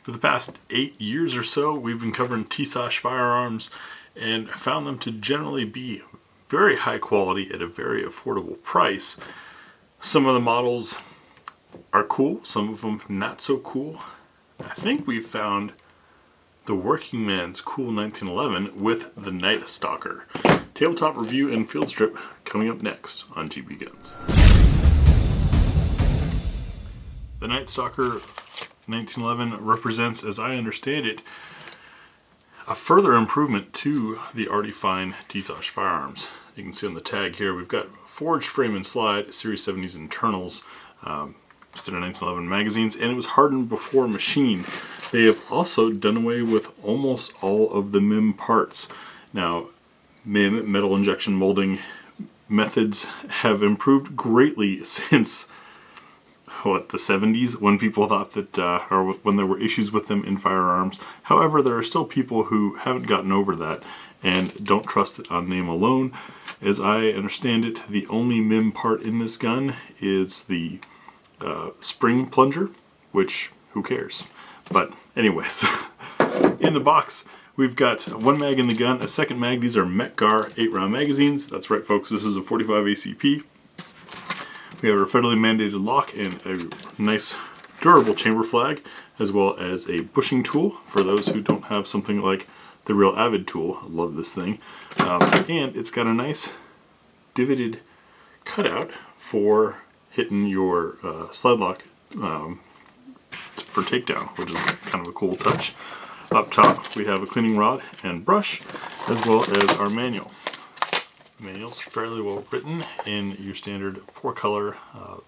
For the past 8 years or so, we've been covering Tisas firearms and found them to generally be very high quality at a very affordable price. Some of the models are cool, some of them not so cool. I think we've found the working man's cool 1911 with the Night Stalker. Tabletop review and field strip coming up next on GBGuns. The Night Stalker 1911 represents, as I understand it, a further improvement to the already fine Tisas firearms. You can see on the tag here, we've got forged frame and slide, Series 70s internals, standard 1911 magazines, and it was hardened before machined. They have also done away with almost all of the MIM parts. Now, MIM, metal injection molding methods, have improved greatly since the 70s, when people thought that, or when there were issues with them in firearms. However, there are still people who haven't gotten over that and don't trust it on name alone. As I understand it, the only MIM part in this gun is the spring plunger, which, who cares? But anyways, in the box, we've got one mag in the gun, a second mag. These are Metgar 8-round magazines. That's right, folks, this is a 45 ACP. We have a federally mandated lock and a nice durable chamber flag, as well as a bushing tool for those who don't have something like the Real Avid tool. I love this thing. And it's got a nice divoted cutout for hitting your slide lock for takedown, which is kind of a cool touch. Up top, we have a cleaning rod and brush, as well as our manual. The manual's fairly well written in your standard 4-color,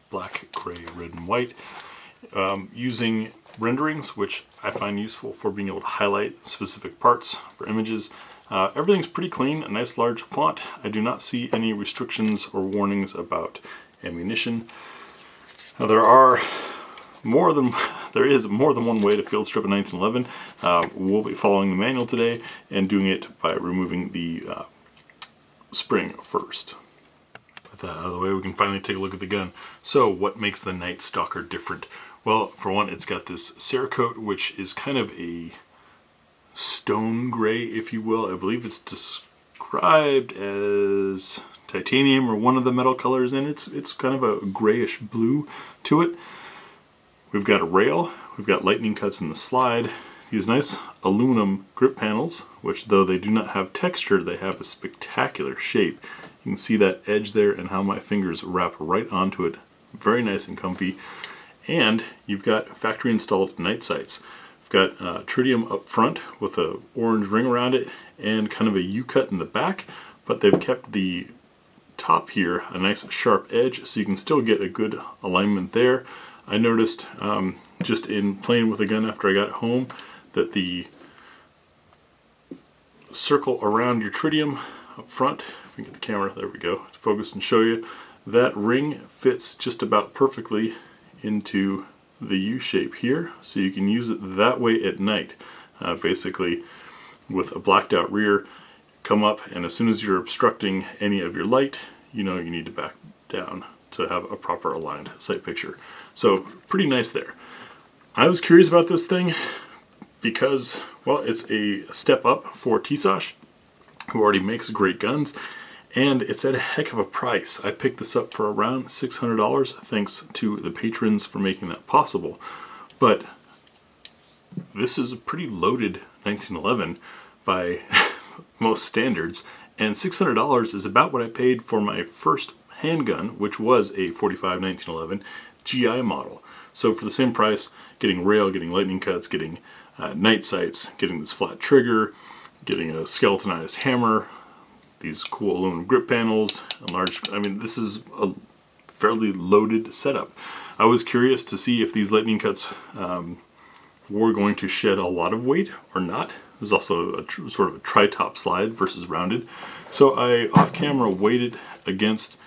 black, gray, red, and white, using renderings, which I find useful for being able to highlight specific parts for images. Everything's pretty clean, a nice large font. I do not see any restrictions or warnings about ammunition. Now, there is more than one way to field strip a 1911. We'll be following the manual today and doing it by removing the spring first. With that out of the way, we can finally take a look at the gun. So, what makes the Night Stalker different? Well, for one, it's got this Cerakote, which is kind of a stone gray, if you will. I believe it's described as titanium or one of the metal colors, and it's kind of a grayish blue to it. We've got a rail, we've got lightning cuts in the slide, these nice aluminum grip panels, which though they do not have texture, they have a spectacular shape. You can see that edge there and how my fingers wrap right onto it. Very nice and comfy. And you've got factory installed night sights. We've got tritium up front with a orange ring around it and kind of a U-cut in the back, but they've kept the top here a nice sharp edge so you can still get a good alignment there. I noticed just in playing with the gun after I got home that the circle around your tritium up front, if we can get the camera, there we go, focus and show you, that ring fits just about perfectly into the U shape here, so you can use it that way at night. Basically, with a blacked out rear, come up, and as soon as you're obstructing any of your light, you know you need to back down to have a proper aligned sight picture. So pretty nice there. I was curious about this thing because, well, it's a step up for Tisas, who already makes great guns, and it's at a heck of a price. I picked this up for around $600, thanks to the patrons for making that possible. But this is a pretty loaded 1911 by most standards, and $600 is about what I paid for my first handgun, which was a 45 1911 GI model. So for the same price, getting rail, getting lightning cuts, getting night sights, getting this flat trigger, getting a skeletonized hammer, these cool aluminum grip panels, this is a fairly loaded setup. I was curious to see if these lightning cuts were going to shed a lot of weight or not. There's also a sort of a tri-top slide versus rounded. So I off-camera weighed it against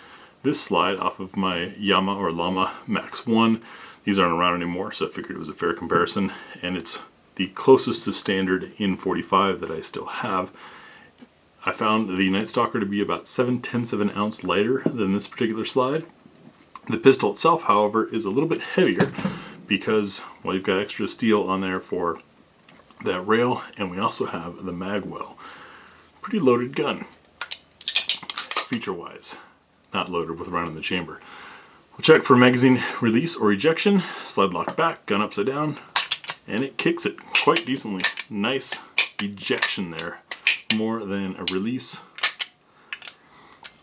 this slide off of my Yama or Llama Max 1. These aren't around anymore, so I figured it was a fair comparison, and it's the closest to standard in 45 that I still have. I found the Night Stalker to be about 7/10 of an ounce lighter than this particular slide. The pistol itself, however, is a little bit heavier because, well, you've got extra steel on there for that rail, and we also have the mag well. Pretty loaded gun, feature-wise. Not loaded with a round in the chamber. We'll check for magazine release or ejection. Slide lock back, gun upside down, and it kicks it quite decently. Nice ejection there, more than a release.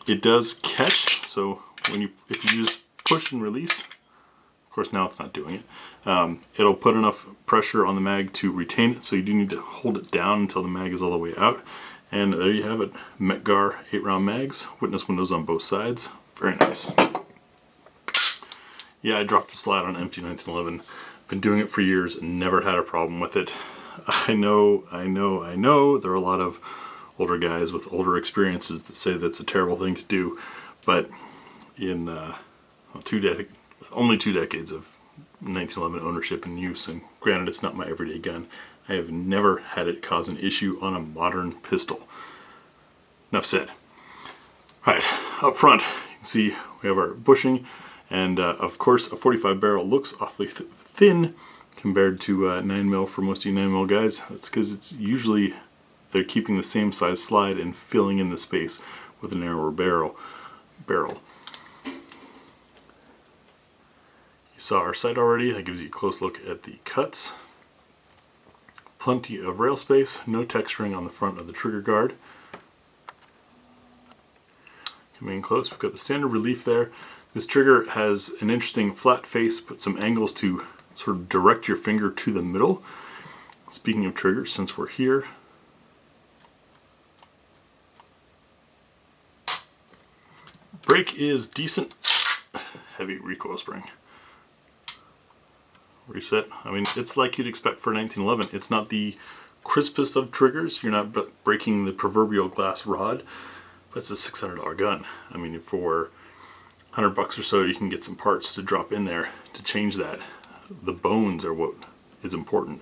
It does catch, so if you just push and release, of course now it's not doing it, it'll put enough pressure on the mag to retain it, so you do need to hold it down until the mag is all the way out. And there you have it, Metgar 8-round mags, witness windows on both sides. Very nice. Yeah, I dropped a slide on empty 1911. Been doing it for years and never had a problem with it. I know. There are a lot of older guys with older experiences that say that's a terrible thing to do, but in only 2 decades of 1911 ownership and use, and granted it's not my everyday gun, I have never had it cause an issue on a modern pistol. Enough said. Right, up front you can see we have our bushing, and of course a 45 barrel looks awfully thin compared to 9mm for most of you 9mm guys. That's because it's usually they're keeping the same size slide and filling in the space with a narrower barrel. You saw our sight already. That gives you a close look at the cuts. Plenty of rail space, no texturing on the front of the trigger guard. Coming in close, we've got the standard relief there. This trigger has an interesting flat face, but some angles to sort of direct your finger to the middle. Speaking of triggers, since we're here, brake is decent. Heavy recoil spring. Reset. I mean, it's like you'd expect for 1911. It's not the crispest of triggers. You're not breaking the proverbial glass rod, but it's a $600 gun. I mean, for $100 or so, you can get some parts to drop in there to change that. The bones are what is important,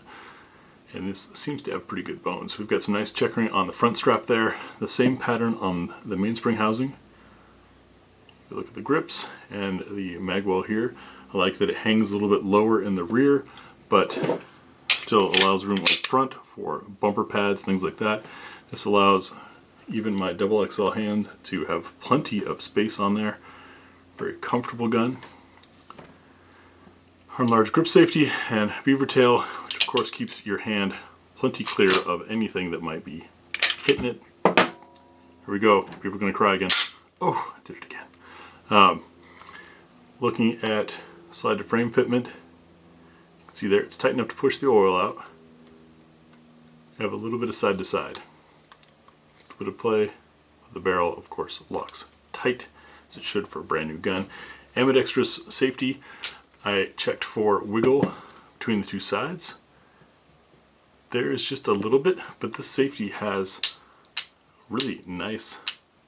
and this seems to have pretty good bones. We've got some nice checkering on the front strap there. The same pattern on the mainspring housing. You look at the grips and the magwell here. I like that it hangs a little bit lower in the rear, but still allows room up front for bumper pads, things like that. This allows even my XXL hand to have plenty of space on there. Very comfortable gun. Hard large grip safety and beaver tail, which of course keeps your hand plenty clear of anything that might be hitting it. Here we go. People are going to cry again. Oh, I did it again. Looking at slide to frame fitment, you can see there it's tight enough to push the oil out. You have a little bit of side to side. A bit of play. The barrel, of course, locks tight, as it should for a brand new gun. Ambidextrous safety, I checked for wiggle between the two sides. There is just a little bit, but this safety has really nice,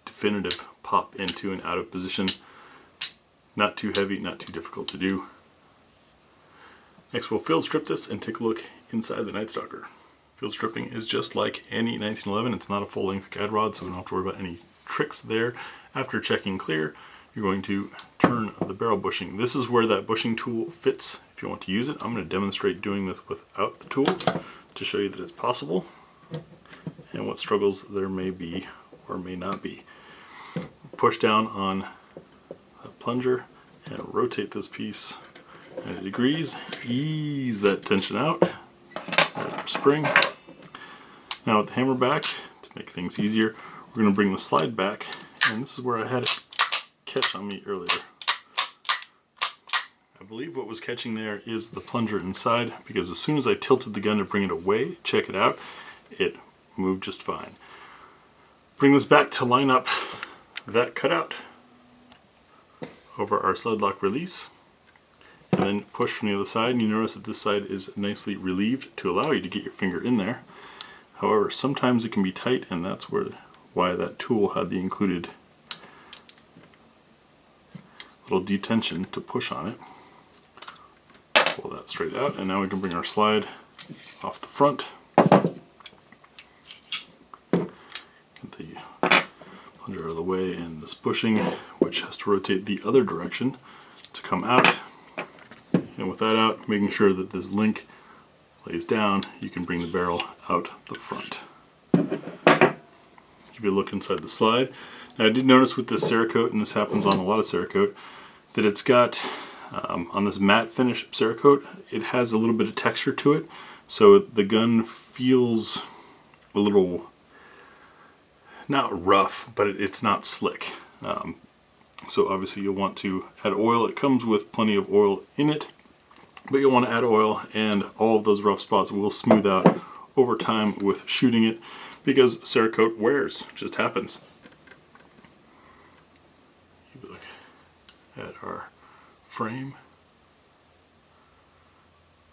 definitive pop into and out of position. Not too heavy, not too difficult to do. Next we'll field strip this and take a look inside the Night Stalker. Field stripping is just like any 1911. It's not a full length guide rod, so we don't have to worry about any tricks there. After checking clear, you're going to turn the barrel bushing. This is where that bushing tool fits if you want to use it. I'm going to demonstrate doing this without the tool to show you that it's possible and what struggles there may be or may not be. Push down on the plunger and rotate this piece 90 degrees. Ease that tension out. Spring. Now with the hammer back, to make things easier, we're going to bring the slide back, and this is where I had it catch on me earlier. I believe what was catching there is the plunger inside, because as soon as I tilted the gun to bring it away, check it out, it moved just fine. Bring this back to line up that cutout over our slide lock release, and then push from the other side, and you notice that this side is nicely relieved to allow you to get your finger in there. However, sometimes it can be tight, and that's why that tool had the included little detention to push on it. Pull that straight out, and now we can bring our slide off the front. Get the plunger out of the way, and this bushing, which has to rotate the other direction to come out. And Now with that out, making sure that this link lays down, you can bring the barrel out the front. Give you a look inside the slide. Now I did notice with this Cerakote, and this happens on a lot of Cerakote, that it's got, on this matte finish Cerakote, it has a little bit of texture to it. So the gun feels a little, not rough, but it's not slick. So obviously you'll want to add oil. It comes with plenty of oil in it, but you'll want to add oil, and all of those rough spots will smooth out over time with shooting it, because Cerakote wears. It just happens. You look at our frame.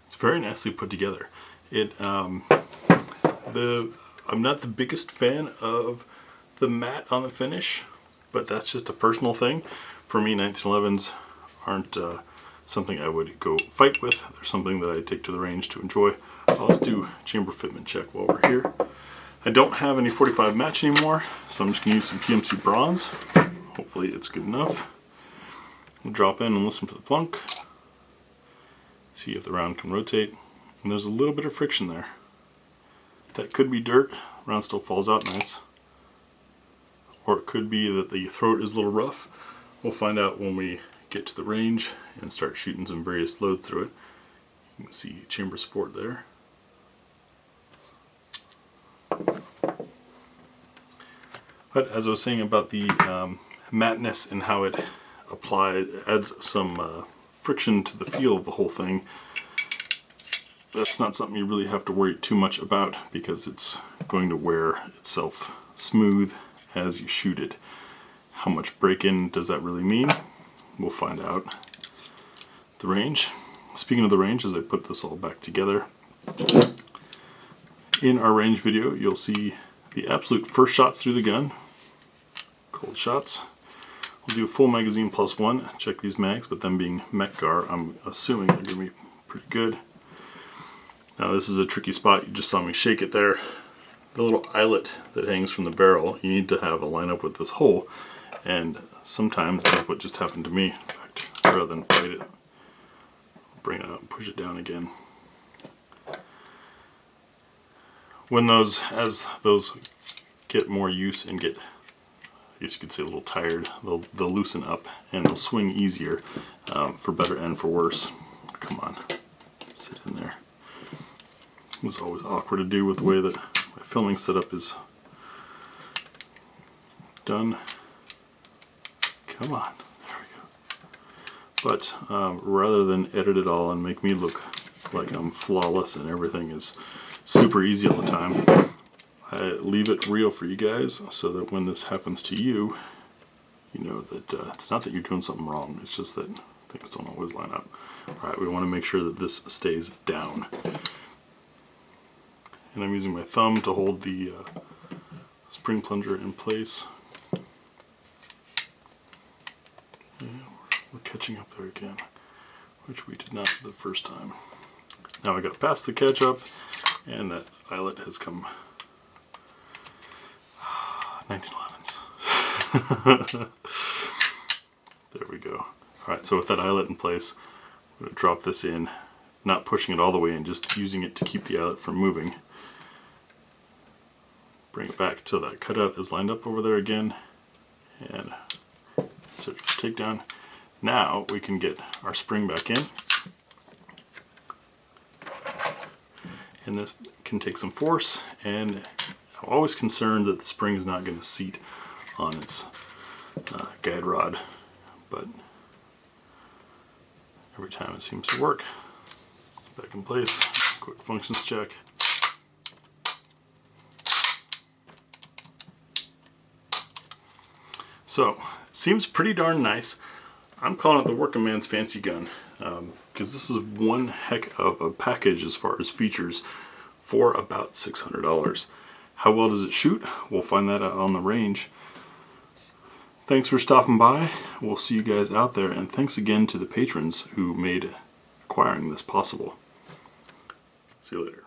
It's very nicely put together. I'm not the biggest fan of the matte on the finish, but that's just a personal thing. For me, 1911s aren't something I would go fight with. They're something that I take to the range to enjoy. Let's do chamber fitment check while we're here. I don't have any 45 match anymore, so I'm just going to use some PMC bronze. Hopefully it's good enough. We'll drop in and listen for the plunk. See if the round can rotate. And there's a little bit of friction there. That could be dirt. Round still falls out nice. Or it could be that the throat is a little rough. We'll find out when we get to the range and start shooting some various loads through it. You can see chamber support there. But as I was saying about the matteness and how it adds some friction to the feel of the whole thing, that's not something you really have to worry too much about, because it's going to wear itself smooth as you shoot it. How much break-in does that really mean? We'll find out. The range. Speaking of the range, as I put this all back together, in our range video you'll see the absolute first shots through the gun. Cold shots. We'll do a full magazine +1. Check these mags, but them being Mech-Gar, I'm assuming they're going to be pretty good. Now this is a tricky spot. You just saw me shake it there. The little eyelet that hangs from the barrel, you need to have a line up with this hole, and sometimes that's what just happened to me. In fact, rather than fight it, bring it up and push it down again. When as those get more use and get, I guess you could say, a little tired, they'll loosen up and they'll swing easier, for better and for worse. Come on, sit in there. It's always awkward to do with the way that my filming setup is done. Come on, there we go. But rather than edit it all and make me look like I'm flawless and everything is super easy all the time, I leave it real for you guys, so that when this happens to you, you know that it's not that you're doing something wrong, it's just that things don't always line up. Alright, we want to make sure that this stays down. And I'm using my thumb to hold the spring plunger in place. Yeah, we're catching up there again, which we did not the first time. Now I got past the catch up, and that eyelet has come. 1911s. There we go. Alright, so with that eyelet in place, I'm going to drop this in, not pushing it all the way in, just using it to keep the eyelet from moving. Bring it back till that cutout is lined up over there again, and search for takedown. Now we can get our spring back in, and this can take some force, and I'm always concerned that the spring is not going to seat on its guide rod, but every time it seems to work. Back in place, quick functions check. So, seems pretty darn nice. I'm calling it the working man's fancy gun, because this is one heck of a package as far as features for about $600. How well does it shoot? We'll find that out on the range. Thanks for stopping by. We'll see you guys out there, and thanks again to the patrons who made acquiring this possible. See you later.